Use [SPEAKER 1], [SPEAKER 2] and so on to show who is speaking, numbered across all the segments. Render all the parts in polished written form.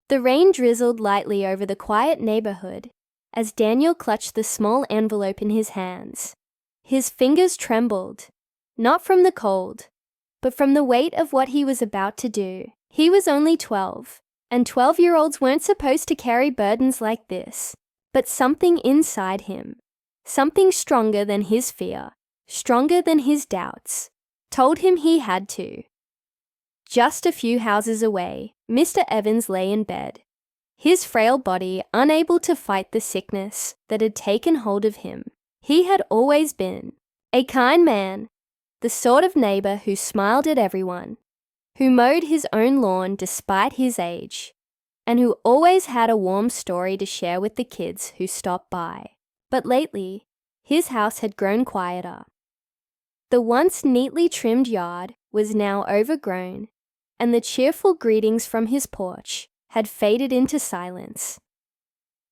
[SPEAKER 1] The rain drizzled lightly over the quiet neighborhood as Daniel clutched the small envelope in his hands. His fingers trembled, not from the cold, but from the weight of what he was about to do. He was only 12, and 12-year-olds weren't supposed to carry burdens like this. But something inside him, something stronger than his fear, stronger than his doubts, told him he had to. Just a few houses away, Mr. Evans lay in bed, his frail body unable to fight the sickness that had taken hold of him. He had always been a kind man, the sort of neighbor who smiled at everyone, who mowed his own lawn despite his age, and who always had a warm story to share with the kids who stopped by. But lately, his house had grown quieter. The once neatly trimmed yard was now overgrown, and the cheerful greetings from his porch had faded into silence.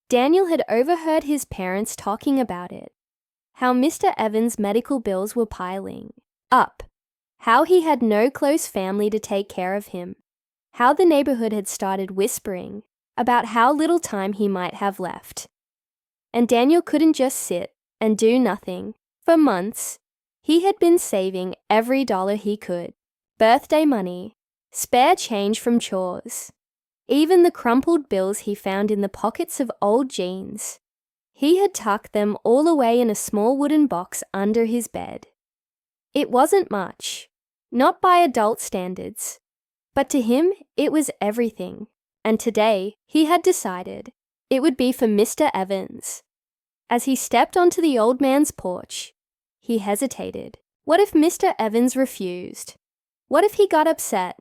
[SPEAKER 1] Daniel had overheard his parents talking about it, how Mr. Evans' medical bills were piling up, how he had no close family to take care of him, how the neighborhood had started whispering about how little time he might have left. And Daniel couldn't just sit and do nothing. For months, he had been saving every dollar he could. Birthday money, spare change from chores, even the crumpled bills he found in the pockets of old jeans. He had tucked them all away in a small wooden box under his bed. It wasn't much, not by adult standards, but to him it was everything. And today he had decided it would be for Mr. Evans. As he stepped onto the old man's porch, he hesitated. What if Mr. Evans refused? What if he got upset?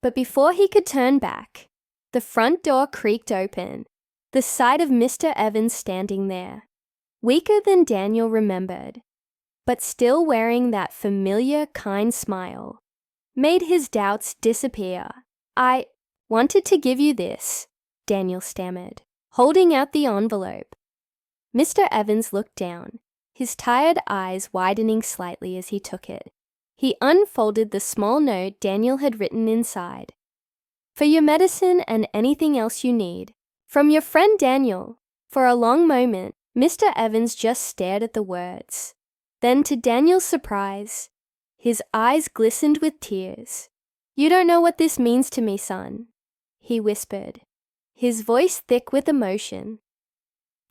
[SPEAKER 1] But before he could turn back, the front door creaked open. The sight of Mr. Evans standing there, weaker than Daniel remembered, but still wearing that familiar, kind smile, made his doubts disappear. "I wanted to give you this," Daniel stammered, holding out the envelope. Mr. Evans looked down, his tired eyes widening slightly as he took it. He unfolded the small note Daniel had written inside. "For your medicine and anything else you need. From your friend Daniel." For a long moment, Mr. Evans just stared at the words. Then, to Daniel's surprise, his eyes glistened with tears. "You don't know what this means to me, son," he whispered, his voice thick with emotion.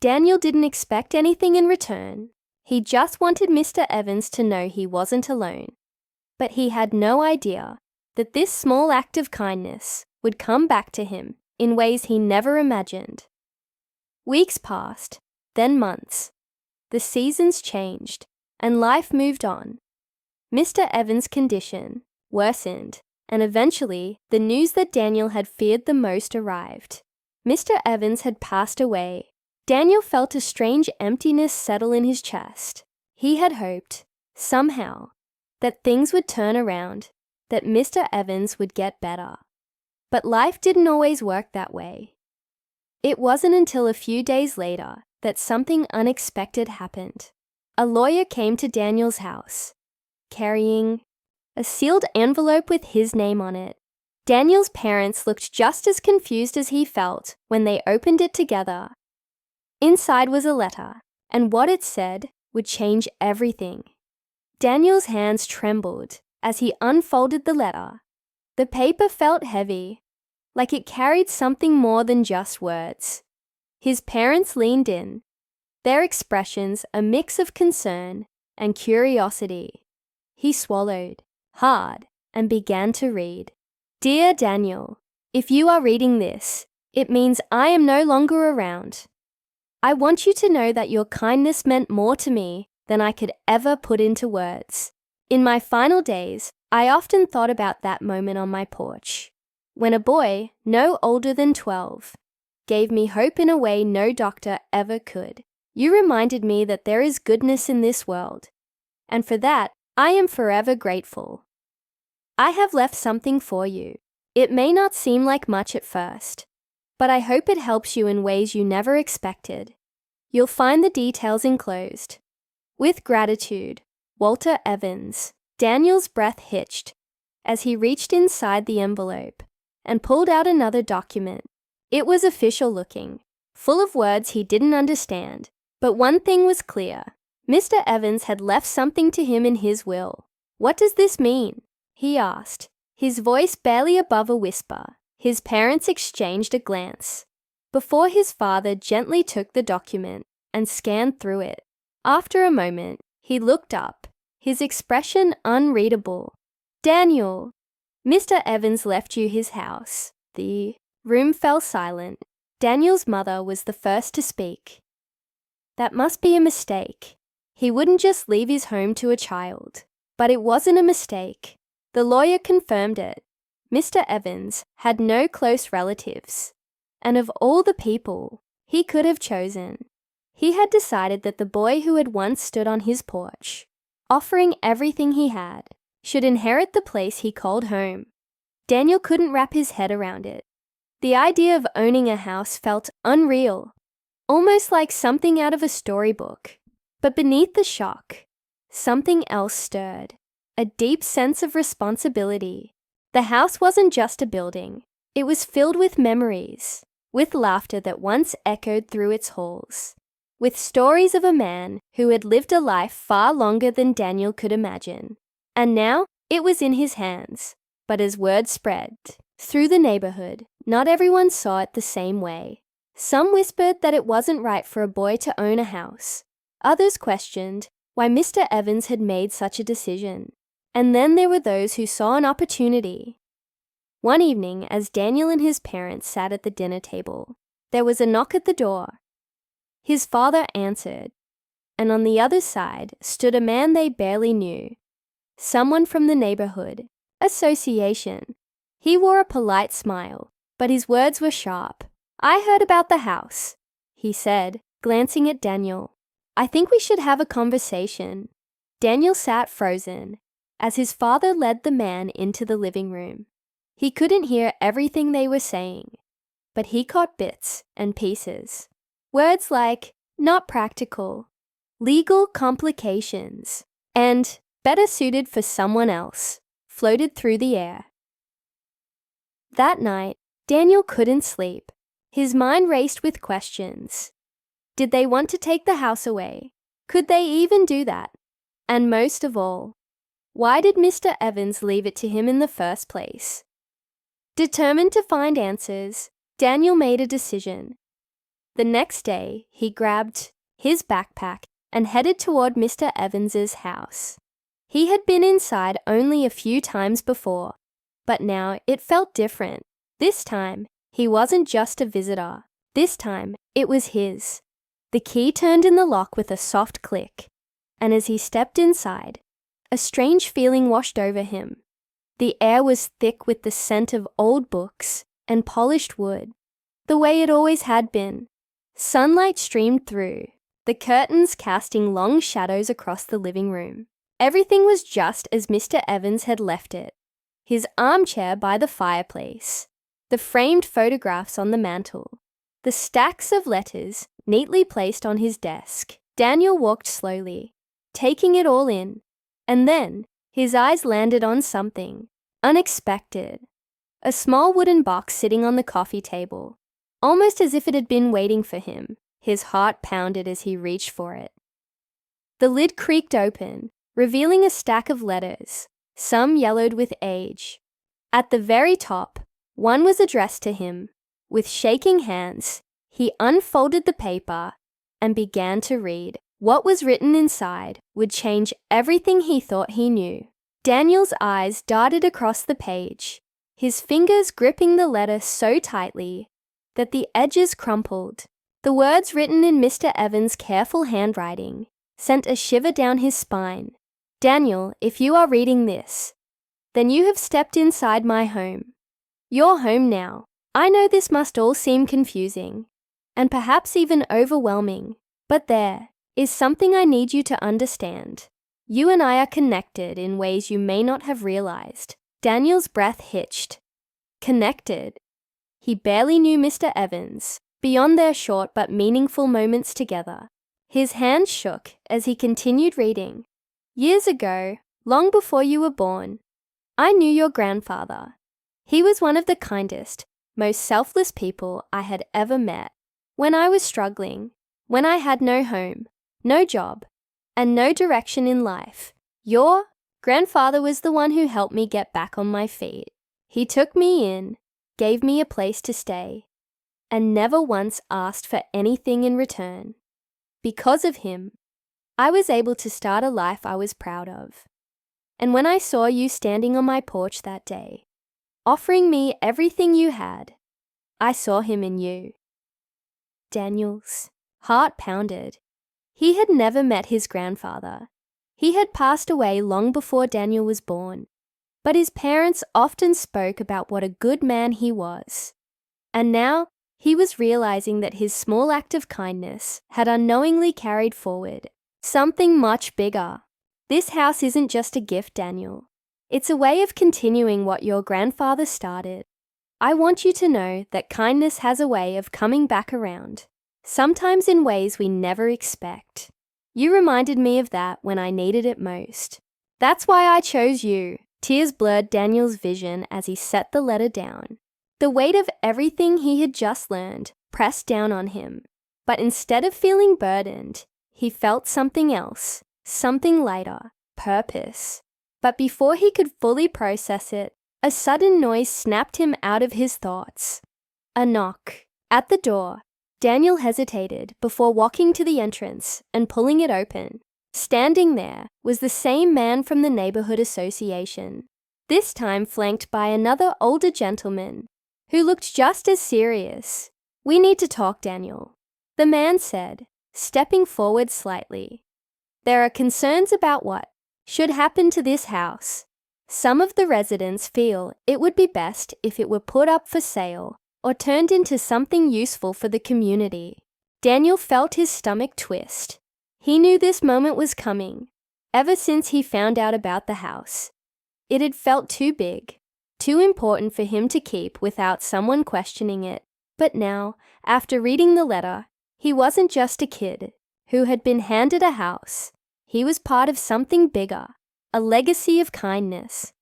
[SPEAKER 1] Daniel didn't expect anything in return. He just wanted Mr. Evans to know he wasn't alone. But he had no idea that this small act of kindness would come back to him in ways he never imagined. Weeks passed, then months. The seasons changed, and life moved on. Mr. Evans' condition worsened, and eventually the news that Daniel had feared the most arrived. Mr. Evans had passed away. Daniel felt a strange emptiness settle in his chest. He had hoped, somehow, that things would turn around, that Mr. Evans would get better. But life didn't always work that way. It wasn't until a few days later that something unexpected happened. A lawyer came to Daniel's house, carrying a sealed envelope with his name on it. Daniel's parents looked just as confused as he felt when they opened it together. Inside was a letter, and what it said would change everything. Daniel's hands trembled as he unfolded the letter. The paper felt heavy, like it carried something more than just words. His parents leaned in, their expressions a mix of concern and curiosity. He swallowed hard and began to read. "Dear Daniel, if you are reading this, it means I am no longer around. I want you to know that your kindness meant more to me than I could ever put into words. In my final days, I often thought about that moment on my porch, when a boy, no older than 12, gave me hope in a way no doctor ever could. You reminded me that there is goodness in this world, and for that, I am forever grateful. I have left something for you. It may not seem like much at first, but I hope it helps you in ways you never expected. You'll find the details enclosed. With gratitude, Walter Evans." Daniel's breath hitched as he reached inside the envelope and pulled out another document. It was official looking, full of words he didn't understand. But one thing was clear. Mr. Evans had left something to him in his will. "What does this mean?" he asked, his voice barely above a whisper. His parents exchanged a glance before his father gently took the document and scanned through it. After a moment, he looked up, his expression unreadable. "Daniel, Mr. Evans left you his house." The room fell silent. Daniel's mother was the first to speak. "That must be a mistake. He wouldn't just leave his home to a child." But it wasn't a mistake. The lawyer confirmed it. Mr. Evans had no close relatives, and of all the people he could have chosen, he had decided that the boy who had once stood on his porch, offering everything he had, should inherit the place he called home. Daniel couldn't wrap his head around it. The idea of owning a house felt unreal, almost like something out of a storybook. But beneath the shock, something else stirred, a deep sense of responsibility. The house wasn't just a building. It was filled with memories, with laughter that once echoed through its halls, with stories of a man who had lived a life far longer than Daniel could imagine. And now it was in his hands. But as word spread through the neighborhood, not everyone saw it the same way. Some whispered that it wasn't right for a boy to own a house. Others questioned why Mr. Evans had made such a decision. And then there were those who saw an opportunity. One evening, as Daniel and his parents sat at the dinner table, there was a knock at the door. His father answered, and on the other side stood a man they barely knew, someone from the neighborhood association. He wore a polite smile, but his words were sharp. "I heard about the house," he said, glancing at Daniel. "I think we should have a conversation." Daniel sat frozen as his father led the man into the living room. He couldn't hear everything they were saying, but he caught bits and pieces. Words like "not practical," "legal complications," and "better suited for someone else" floated through the air. That night, Daniel couldn't sleep. His mind raced with questions. Did they want to take the house away? Could they even do that? And most of all, why did Mr. Evans leave it to him in the first place? Determined to find answers, Daniel made a decision. The next day, he grabbed his backpack and headed toward Mr. Evans's house. He had been inside only a few times before, but now it felt different. This time, he wasn't just a visitor. This time, it was his. The key turned in the lock with a soft click, and as he stepped inside, a strange feeling washed over him. The air was thick with the scent of old books and polished wood, the way it always had been. Sunlight streamed through, the curtains casting long shadows across the living room. Everything was just as Mr. Evans had left it. His armchair by the fireplace, the framed photographs on the mantel, the stacks of letters neatly placed on his desk. Daniel walked slowly, taking it all in, and then his eyes landed on something unexpected. A small wooden box sitting on the coffee table, almost as if it had been waiting for him. His heart pounded as he reached for it. The lid creaked open, revealing a stack of letters, some yellowed with age. At the very top, one was addressed to him. With shaking hands, he unfolded the paper and began to read. What was written inside would change everything he thought he knew. Daniel's eyes darted across the page, his fingers gripping the letter so tightly that the edges crumpled. The words written in Mr. Evans' careful handwriting sent a shiver down his spine. "Daniel, if you are reading this, then you have stepped inside my home. Your home now. I know this must all seem confusing, and perhaps even overwhelming, but there is something I need you to understand. You and I are connected in ways you may not have realized." Daniel's breath hitched. Connected. He barely knew Mr. Evans, beyond their short but meaningful moments together. His hands shook as he continued reading. "Years ago, long before you were born, I knew your grandfather. He was one of the kindest, most selfless people I had ever met. When I was struggling, when I had no home, no job, and no direction in life, your grandfather was the one who helped me get back on my feet. He took me in, gave me a place to stay, and never once asked for anything in return. Because of him, I was able to start a life I was proud of. And when I saw you standing on my porch that day, offering me everything you had, I saw him in you." Daniel's heart pounded. He had never met his grandfather. He had passed away long before Daniel was born, but his parents often spoke about what a good man he was. And now he was realizing that his small act of kindness had unknowingly carried forward something much bigger. This house isn't just a gift, Daniel. It's a way of continuing what your grandfather started. I want you to know that kindness has a way of coming back around, sometimes in ways we never expect. You reminded me of that when I needed it most. That's why I chose you." Tears blurred Daniel's vision as he set the letter down. The weight of everything he had just learned pressed down on him. But instead of feeling burdened, he felt something else, something lighter, purpose. But before he could fully process it, a sudden noise snapped him out of his thoughts. A knock. At the door, Daniel hesitated before walking to the entrance and pulling it open. Standing there was the same man from the neighborhood association, this time flanked by another older gentleman who looked just as serious. "We need to talk, Daniel," the man said, stepping forward slightly. "There are concerns about what should happen to this house. Some of the residents feel it would be best if it were put up for sale or turned into something useful for the community." Daniel felt his stomach twist. He knew this moment was coming, ever since he found out about the house. It had felt too big, too important for him to keep without someone questioning it. But now, after reading the letter, he wasn't just a kid who had been handed a house. He was part of something bigger, a legacy of kindness.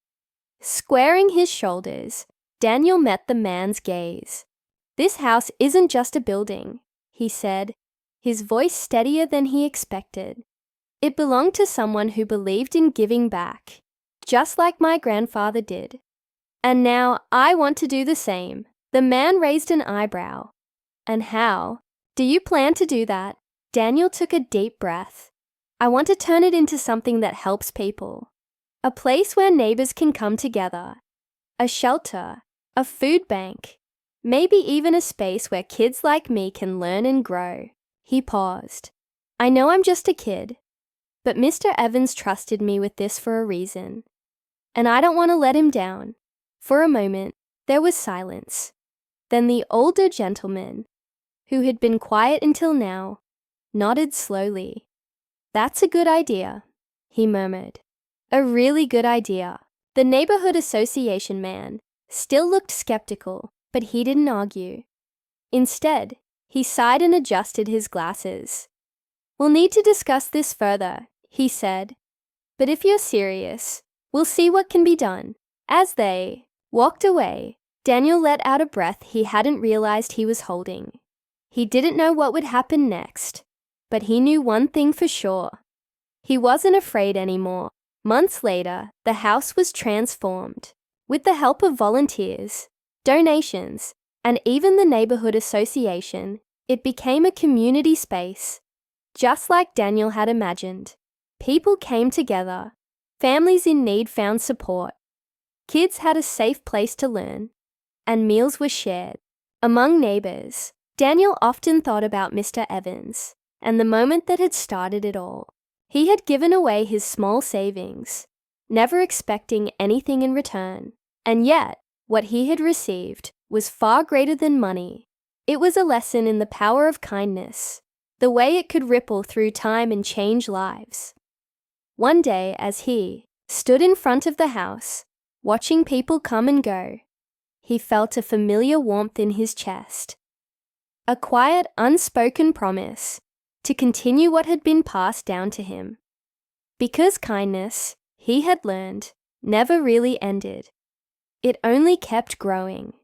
[SPEAKER 1] Squaring his shoulders, Daniel met the man's gaze. "This house isn't just a building," he said, his voice steadier than he expected. "It belonged to someone who believed in giving back, just like my grandfather did. And now I want to do the same." The man raised an eyebrow. "And how do you plan to do that?" Daniel took a deep breath. "I want to turn it into something that helps people. A place where neighbors can come together. A shelter, a food bank, maybe even a space where kids like me can learn and grow." He paused. "I know I'm just a kid, but Mr. Evans trusted me with this for a reason, and I don't want to let him down." For a moment, there was silence. Then the older gentleman, who had been quiet until now, nodded slowly. "That's a good idea," he murmured. "A really good idea." The neighborhood association man still looked skeptical, but he didn't argue. Instead, he sighed and adjusted his glasses. "We'll need to discuss this further," he said. "But if you're serious, we'll see what can be done." As they walked away, Daniel let out a breath he hadn't realized he was holding. He didn't know what would happen next, but he knew one thing for sure. He wasn't afraid anymore. Months later, the house was transformed. With the help of volunteers, donations, and even the neighborhood association, it became a community space. Just like Daniel had imagined, people came together. Families in need found support. Kids had a safe place to learn, and meals were shared. Among neighbors, Daniel often thought about Mr. Evans and the moment that had started it all. He had given away his small savings, never expecting anything in return. And yet, what he had received was far greater than money. It was a lesson in the power of kindness, the way it could ripple through time and change lives. One day, as he stood in front of the house, watching people come and go, he felt a familiar warmth in his chest. A quiet, unspoken promise to continue what had been passed down to him. Because kindness, he had learned, never really ended. It only kept growing.